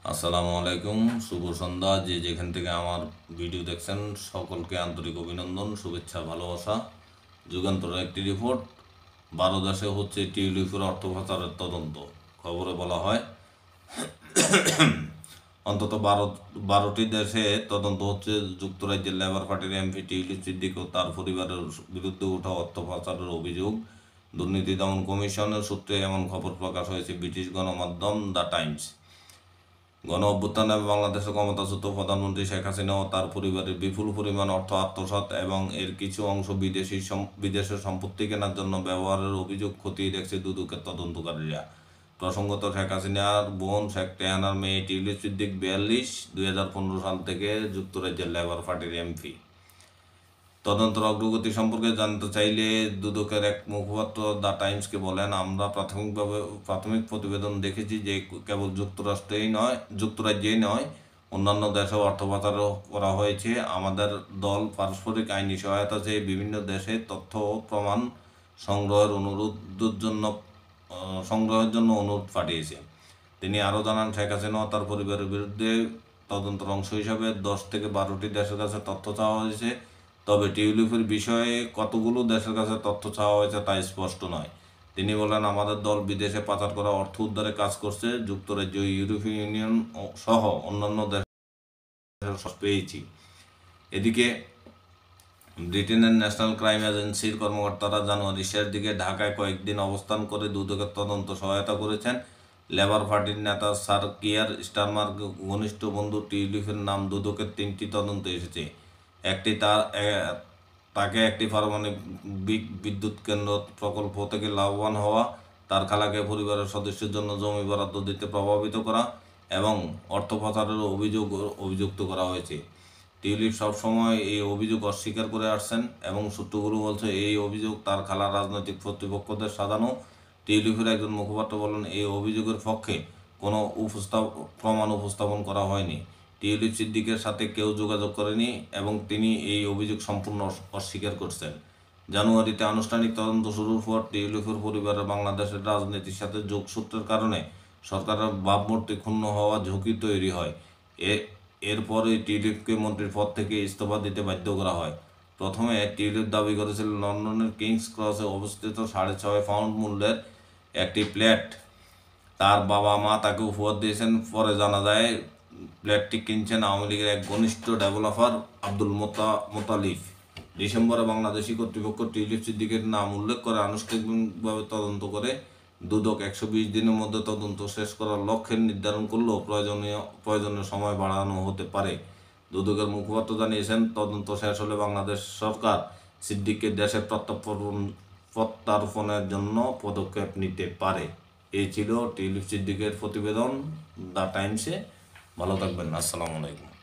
আসসালামু আলাইকুম, শুভ সন্ধ্যা। যে যেখান থেকে আমার ভিডিও দেখছেন সকলকে আন্তরিক অভিনন্দন, শুভেচ্ছা, ভালোবাসা। যুগান্তরের একটি রিপোর্ট। 12 দেশে হচ্ছে টিউলিপের অর্থ পাচারের তদন্ত। খবরে বলা হয় অন্তত 12টি দেশে তদন্ত হচ্ছে। যুক্তরাজ্যের লেবার পার্টির এমপি টিউলিপ সিদ্দিক ও তার পরিবারের বিরুদ্ধে ওঠা অর্থ পাচারের অভিযোগ। দুর্নীতি দমন কমিশনের সূত্রে এমন খবর প্রকাশ হয়েছে ব্রিটিশ গণমাধ্যম দ্য টাইমস। গণ অভ্যুত্থানে বাংলাদেশের ক্ষমতাচ্যুত প্রধানমন্ত্রী শেখ হাসিনা ও তার পরিবারের বিপুল পরিমাণ অর্থ আত্মসাৎ এবং এর কিছু অংশ বিদেশের সম্পত্তি কেনার জন্য ব্যবহারের অভিযোগ খতিয়ে দেখছে দুদকের তদন্তকারীরা। প্রসঙ্গত, শেখ হাসিনার বোন শেখ রেহানার মেয়ে টিউলিপ সিদ্দিক 42, 2015 সাল থেকে যুক্তরাজ্যের লেবার পার্টির এমপি। তদন্তের অগ্রগতি সম্পর্কে জানতে চাইলে দুদকের এক মুখপাত্র দ্য টাইমসকে বলেন, আমরা প্রাথমিক প্রতিবেদন দেখেছি যে কেবল যুক্তরাজ্যেই নয়, অন্যান্য দেশেও অর্থ পাচার করা হয়েছে। আমাদের দল পারস্পরিক আইনি সহায়তা চেয়ে বিভিন্ন দেশে তথ্য ও প্রমাণ সংগ্রহের জন্য অনুরোধ পাঠিয়েছে। তিনি আরও জানান, শেখ হাসিনা ও তার পরিবারের বিরুদ্ধে তদন্তের অংশ হিসাবে 10 থেকে 12টি দেশের কাছে তথ্য চাওয়া হয়েছে। তবে টিউলিপের বিষয়ে কতগুলো দেশের কাছে তথ্য চাওয়া হয়েছে তা স্পষ্ট নয়। তিনি বলেন, আমাদের দল বিদেশে পাচার করা অর্থ উদ্ধারে কাজ করছে। যুক্তরাজ্য, ইউরোপীয় ইউনিয়ন সহ অন্যান্য দেশে পেয়েছি। এদিকে ব্রিটেনের ন্যাশনাল ক্রাইম এজেন্সির কর্মকর্তারা জানুয়ারির শেষ দিকে ঢাকায় কয়েকদিন অবস্থান করে দুদকের তদন্ত সহায়তা করেছেন। লেবার পার্টির নেতা স্যার কিয়ার স্টারমার ঘনিষ্ঠ বন্ধু টিউলিপের নাম দুদকের 3টি তদন্তে এসেছে। তাকে একটি পারমাণবিক বিদ্যুৎ কেন্দ্র প্রকল্প থেকে লাভবান হওয়া, তার খালাকে পরিবারের সদস্যের জন্য জমি বরাদ্দ দিতে প্রভাবিত করা এবং অর্থ পাচারের অভিযুক্ত করা হয়েছে। টিউলিপ সবসময় এই অভিযোগ অস্বীকার করে আসছেন এবং সূত্রগুলো বলছে এই অভিযোগ তার খালার রাজনৈতিক প্রতিপক্ষদের সাজানো। টিউলিপের একজন মুখপাত্র বলেন, এই অভিযোগের পক্ষে কোনো প্রমাণ উপস্থাপন করা হয়নি। টিউলিপ সিদ্দিকের সাথে কেউ যোগাযোগ করেনি এবং তিনি এই অভিযোগ সম্পূর্ণ অস্বীকার করছেন। জানুয়ারিতে আনুষ্ঠানিক তদন্ত শুরুর পর টিউলিপের পরিবারের বাংলাদেশের রাজনীতির সাথে যোগসূত্রের কারণে সরকারের ভাবমূর্তি ক্ষুণ্ণ হওয়া ঝুঁকি তৈরি হয়। এরপরে টিউলিপকে মন্ত্রীর পদ থেকে ইস্তফা দিতে বাধ্য করা হয়। প্রথমে টিউলিপ দাবি করেছিল লন্ডনের কিংস ক্রসে অবস্থিত 6.5 পাউন্ড মূল্যের একটি ফ্ল্যাট তার বাবা মা তাকে উপহার দিয়েছেন। পরে জানা যায় ফ্ল্যাটটি কিনছেন আওয়ামী লীগের এক ঘনিষ্ঠ ডেভেলপার আব্দুল মোতালিফ। ডিসেম্বরে বাংলাদেশি কর্তৃপক্ষ টিউলিপ সিদ্দিকের নাম উল্লেখ করে আনুষ্ঠানিকভাবে তদন্ত করে। দুদক 120 দিনের মধ্যে তদন্ত শেষ করার লক্ষ্যে নির্ধারণ করলেও প্রয়োজনীয় সময় বাড়ানো হতে পারে। দুদকের মুখপাত্র জানিয়েছেন, তদন্ত শেষ হলে বাংলাদেশ সরকার সিদ্দিককে দেশের প্রত্যার্পণের জন্য পদক্ষেপ নিতে পারে। এই ছিল টিউলিপ সিদ্দিকের প্রতিবেদন দ্য টাইমসে। ভালো থাকবেন। আসসালামু আলাইকুম।